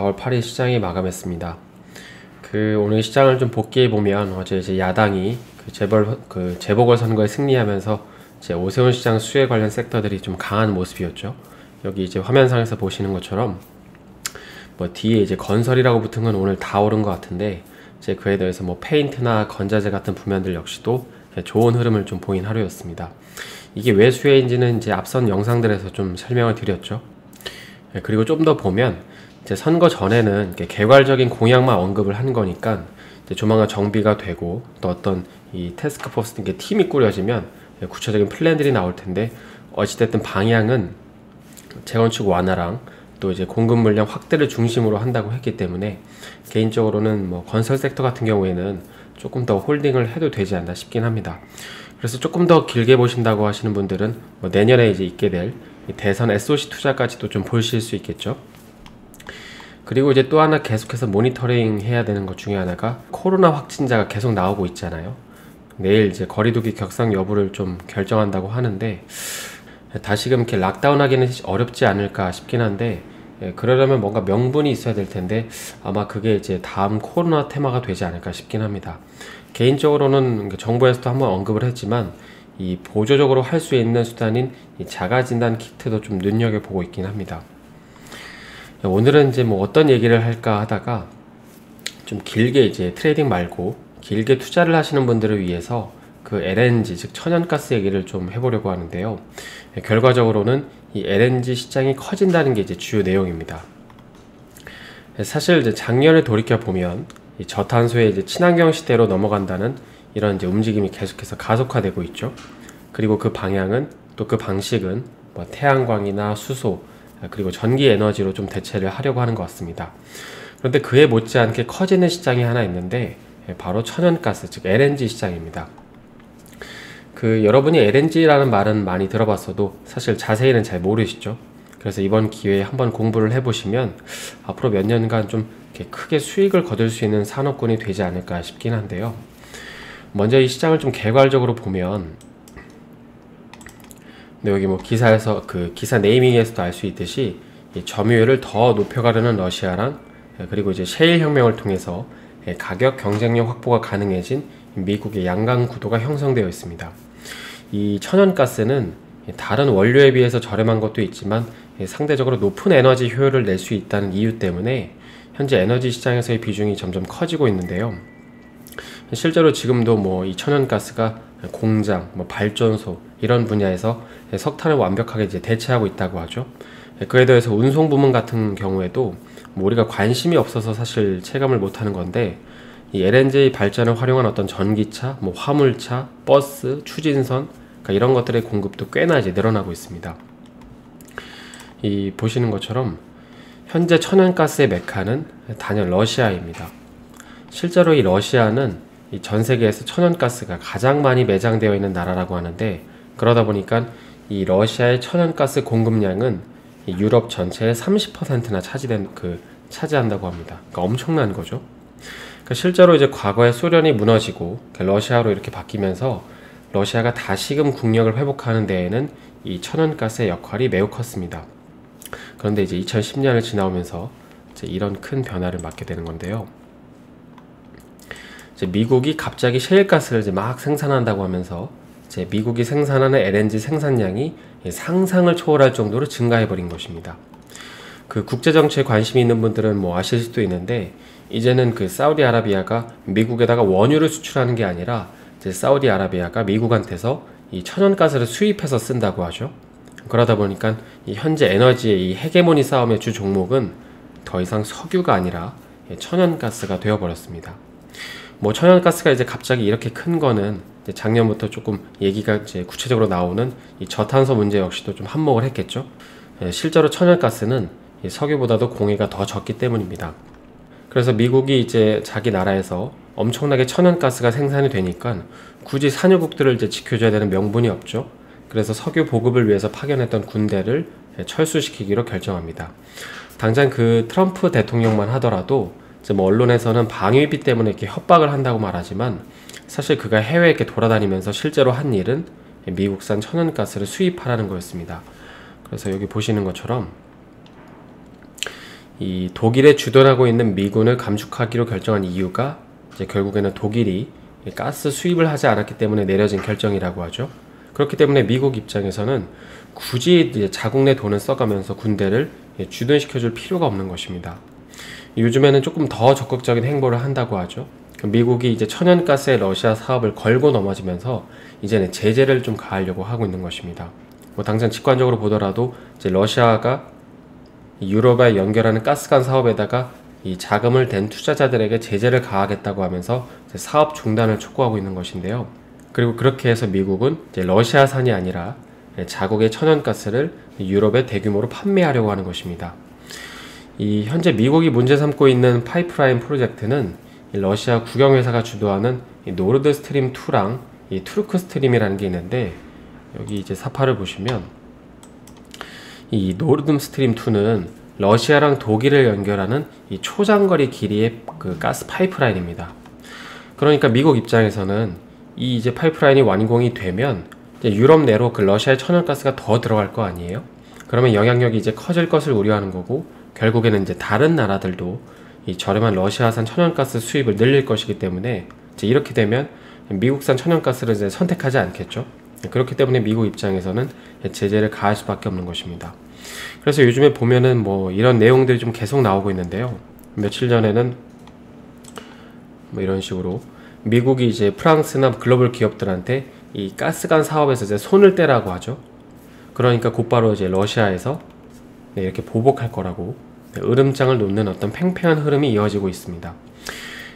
4월 8일 시장이 마감했습니다. 오늘 시장을 좀 복귀해 보면 어제 이제 야당이 재보궐선거에 승리하면서 이제 오세훈 시장 수혜 관련 섹터들이 좀 강한 모습이었죠. 여기 이제 화면상에서 보시는 것처럼 뒤에 이제 건설이라고 붙은 건 오늘 다 오른 것 같은데, 이제 그에 더해서 페인트나 건자재 같은 부면들 역시도 좋은 흐름을 좀 보인 하루였습니다. 이게 왜 수혜인지는 이제 앞선 영상들에서 좀 설명을 드렸죠. 그리고 좀 더 보면 이제 선거 전에는 개괄적인 공약만 언급을 한 거니까 이제 조만간 정비가 되고 또 어떤 이 태스크포스 팀이 꾸려지면 구체적인 플랜들이 나올 텐데, 어찌됐든 방향은 재건축 완화랑 또 이제 공급 물량 확대를 중심으로 한다고 했기 때문에 개인적으로는 건설 섹터 같은 경우에는 조금 더 홀딩을 해도 되지 않나 싶긴 합니다. 그래서 조금 더 길게 보신다고 하시는 분들은 내년에 이제 있게 될 대선 SOC 투자까지도 좀 보실 수 있겠죠. 그리고 이제 또 하나 계속해서 모니터링 해야 되는 것 중에 하나가 코로나 확진자가 계속 나오고 있잖아요. 내일 이제 거리두기 격상 여부를 좀 결정한다고 하는데, 다시금 이렇게 락다운 하기는 어렵지 않을까 싶긴 한데, 그러려면 뭔가 명분이 있어야 될 텐데 아마 그게 이제 다음 코로나 테마가 되지 않을까 싶긴 합니다. 개인적으로는 정부에서도 한번 언급을 했지만 이 보조적으로 할 수 있는 수단인 이 자가진단 키트도 좀 눈여겨보고 있긴 합니다. 오늘은 이제 어떤 얘기를 할까 하다가 좀 길게 이제 트레이딩 말고 길게 투자를 하시는 분들을 위해서 그 LNG 즉 천연가스 얘기를 좀 해보려고 하는데요. 결과적으로는 이 LNG 시장이 커진다는 게 이제 주요 내용입니다. 사실 이제 작년을 돌이켜 보면 이 저탄소의 이제 친환경 시대로 넘어간다는 이런 이제 움직임이 계속해서 가속화되고 있죠. 그리고 그 방향은 또 그 방식은 태양광이나 수소 그리고 전기 에너지로 좀 대체를 하려고 하는 것 같습니다. 그런데 그에 못지않게 커지는 시장이 하나 있는데 바로 천연가스 즉 LNG 시장입니다. 여러분이 LNG라는 말은 많이 들어봤어도 사실 자세히는 잘 모르시죠. 그래서 이번 기회에 한번 공부를 해보시면 앞으로 몇 년간 좀 이렇게 크게 수익을 거둘 수 있는 산업군이 되지 않을까 싶긴 한데요. 먼저 이 시장을 좀 개괄적으로 보면, 여기 기사에서 기사 네이밍에서도 알 수 있듯이 이 점유율을 더 높여가려는 러시아랑 그리고 이제 셰일 혁명을 통해서 가격 경쟁력 확보가 가능해진 미국의 양강 구도가 형성되어 있습니다. 이 천연가스는 다른 원료에 비해서 저렴한 것도 있지만 상대적으로 높은 에너지 효율을 낼 수 있다는 이유 때문에 현재 에너지 시장에서의 비중이 점점 커지고 있는데요. 실제로 지금도 이 천연가스가 공장, 발전소 이런 분야에서 석탄을 완벽하게 이제 대체하고 있다고 하죠. 그에 더해서 운송 부문 같은 경우에도 우리가 관심이 없어서 사실 체감을 못하는 건데, 이 LNG 발전을 활용한 어떤 전기차, 화물차, 버스, 추진선 이런 것들의 공급도 꽤나 이제 늘어나고 있습니다. 보시는 것처럼 현재 천연가스의 메카는 단연 러시아입니다. 실제로 이 러시아는 전 세계에서 천연가스가 가장 많이 매장되어 있는 나라라고 하는데, 그러다 보니까 이 러시아의 천연가스 공급량은 유럽 전체의 30%나 차지한다고 합니다. 그러니까 엄청난 거죠. 실제로 이제 과거에 소련이 무너지고 러시아로 이렇게 바뀌면서 러시아가 다시금 국력을 회복하는 데에는 이 천연가스의 역할이 매우 컸습니다. 그런데 이제 2010년을 지나오면서 이제 이런 큰 변화를 맞게 되는 건데요. 이제 미국이 갑자기 셰일가스를 이제 막 생산한다고 하면서 이제 미국이 생산하는 LNG 생산량이 상상을 초월할 정도로 증가해버린 것입니다. 국제 정치에 관심이 있는 분들은 아실 수도 있는데, 이제는 사우디아라비아가 미국에다가 원유를 수출하는 게 아니라 이제 사우디아라비아가 미국한테서 이 천연가스를 수입해서 쓴다고 하죠. 그러다 보니까 이 현재 에너지의 이 헤게모니 싸움의 주 종목은 더 이상 석유가 아니라 천연가스가 되어버렸습니다. 천연가스가 이제 갑자기 이렇게 큰 거는 이제 작년부터 조금 얘기가 이제 구체적으로 나오는 이 저탄소 문제 역시도 좀 한몫을 했겠죠. 실제로 천연가스는 이 석유보다도 공해가 더 적기 때문입니다. 그래서 미국이 이제 자기 나라에서 엄청나게 천연가스가 생산이 되니까 굳이 산유국들을 이제 지켜줘야 되는 명분이 없죠. 그래서 석유 보급을 위해서 파견했던 군대를 철수시키기로 결정합니다. 당장 트럼프 대통령만 하더라도 이제 언론에서는 방위비 때문에 이렇게 협박을 한다고 말하지만, 사실 그가 해외에 이렇게 돌아다니면서 실제로 한 일은 미국산 천연가스를 수입하라는 거였습니다. 그래서 여기 보시는 것처럼 이 독일에 주둔하고 있는 미군을 감축하기로 결정한 이유가 이제 결국에는 독일이 가스 수입을 하지 않았기 때문에 내려진 결정이라고 하죠. 그렇기 때문에 미국 입장에서는 굳이 이제 자국 내 돈을 써가면서 군대를 주둔시켜줄 필요가 없는 것입니다. 요즘에는 조금 더 적극적인 행보를 한다고 하죠. 미국이 이제 천연가스의 러시아 사업을 걸고 넘어지면서 이제는 제재를 좀 가하려고 하고 있는 것입니다. 뭐 당장 직관적으로 보더라도 이제 러시아가 유럽에 연결하는 가스관 사업에다가 이 자금을 댄 투자자들에게 제재를 가하겠다고 하면서 사업 중단을 촉구하고 있는 것인데요. 그리고 그렇게 해서 미국은 이제 러시아산이 아니라 자국의 천연가스를 유럽에 대규모로 판매하려고 하는 것입니다. 이 현재 미국이 문제 삼고 있는 파이프라인 프로젝트는 러시아 국영회사가 주도하는 노르드 스트림 2랑 이 투르크 스트림이라는 게 있는데, 여기 이제 사파를 보시면 이 노르드 스트림 2는 러시아랑 독일을 연결하는 이 초장거리 길이의 그 가스 파이프라인입니다. 그러니까 미국 입장에서는 이 이제 파이프라인이 완공이 되면 이제 유럽 내로 그 러시아의 천연가스가 더 들어갈 거 아니에요? 그러면 영향력이 이제 커질 것을 우려하는 거고, 결국에는 이제 다른 나라들도 이 저렴한 러시아산 천연가스 수입을 늘릴 것이기 때문에 이제 이렇게 되면 미국산 천연가스를 이제 선택하지 않겠죠. 그렇기 때문에 미국 입장에서는 제재를 가할 수밖에 없는 것입니다. 그래서 요즘에 보면은 뭐 이런 내용들이 좀 계속 나오고 있는데요. 며칠 전에는 뭐 이런 식으로 미국이 이제 프랑스나 글로벌 기업들한테 이 가스관 사업에서 이제 손을 떼라고 하죠. 그러니까 곧바로 이제 러시아에서 이렇게 보복할 거라고 으름장을 놓는 어떤 팽팽한 흐름이 이어지고 있습니다.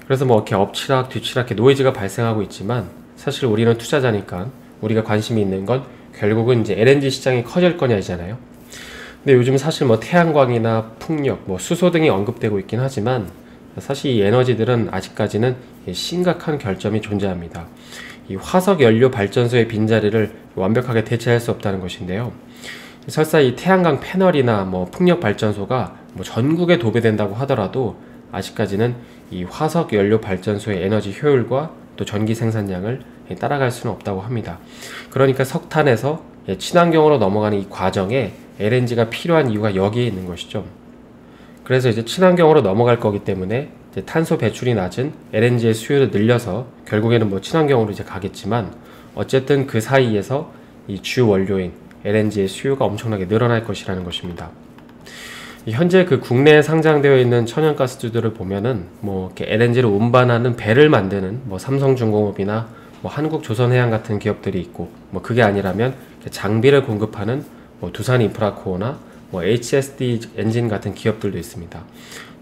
그래서 뭐 이렇게 엎치락 뒤치락 이렇게 노이즈가 발생하고 있지만, 사실 우리는 투자자니까 우리가 관심이 있는 건 결국은 이제 LNG 시장이 커질 거냐이잖아요. 근데 요즘 사실 뭐 태양광이나 풍력, 뭐 수소 등이 언급되고 있긴 하지만, 사실 이 에너지들은 아직까지는 심각한 결점이 존재합니다. 이 화석 연료 발전소의 빈자리를 완벽하게 대체할 수 없다는 것인데요. 설사 이 태양광 패널이나 뭐 풍력 발전소가 뭐 전국에 도배된다고 하더라도 아직까지는 이 화석 연료 발전소의 에너지 효율과 또 전기 생산량을 따라갈 수는 없다고 합니다. 그러니까 석탄에서 친환경으로 넘어가는 이 과정에 LNG가 필요한 이유가 여기에 있는 것이죠. 그래서 이제 친환경으로 넘어갈 거기 때문에 이제 탄소 배출이 낮은 LNG의 수요를 늘려서 결국에는 뭐 친환경으로 이제 가겠지만, 어쨌든 그 사이에서 이 주 원료인 LNG의 수요가 엄청나게 늘어날 것이라는 것입니다. 현재 그 국내에 상장되어 있는 천연가스주들을 보면은 뭐 이렇게 LNG를 운반하는 배를 만드는 뭐 삼성중공업이나 뭐 한국조선해양 같은 기업들이 있고, 뭐 그게 아니라면 장비를 공급하는 뭐 두산인프라코어나 뭐 HSD 엔진 같은 기업들도 있습니다.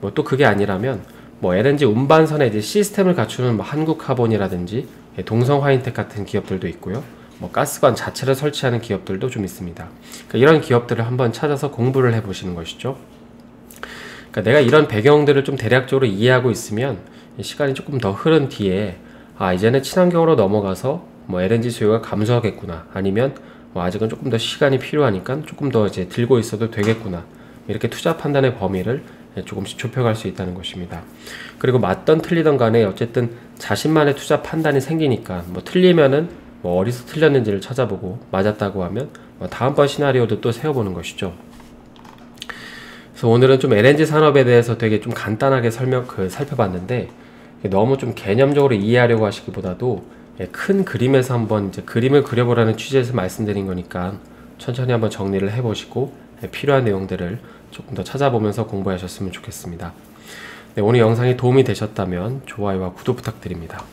뭐 또 그게 아니라면 뭐 LNG 운반선에 이제 시스템을 갖추는 뭐 한국카본이라든지 동성화인텍 같은 기업들도 있고요. 뭐 가스관 자체를 설치하는 기업들도 좀 있습니다. 그러니까 이런 기업들을 한번 찾아서 공부를 해보시는 것이죠. 그러니까 내가 이런 배경들을 좀 대략적으로 이해하고 있으면 시간이 조금 더 흐른 뒤에 이제는 친환경으로 넘어가서 뭐 LNG 수요가 감소하겠구나, 아니면 뭐 아직은 조금 더 시간이 필요하니까 조금 더 이제 들고 있어도 되겠구나, 이렇게 투자 판단의 범위를 조금씩 좁혀갈 수 있다는 것입니다. 그리고 맞던 틀리던 간에 어쨌든 자신만의 투자 판단이 생기니까 뭐 틀리면은 뭐 어디서 틀렸는지를 찾아보고, 맞았다고 하면 뭐 다음번 시나리오도 또 세워보는 것이죠. 그래서 오늘은 좀 LNG 산업에 대해서 되게 좀 간단하게 살펴봤는데, 너무 좀 개념적으로 이해하려고 하시기보다도 큰 그림에서 한번 이제 그림을 그려보라는 취지에서 말씀드린 거니까 천천히 한번 정리를 해보시고 필요한 내용들을 조금 더 찾아보면서 공부하셨으면 좋겠습니다. 네, 오늘 영상이 도움이 되셨다면 좋아요와 구독 부탁드립니다.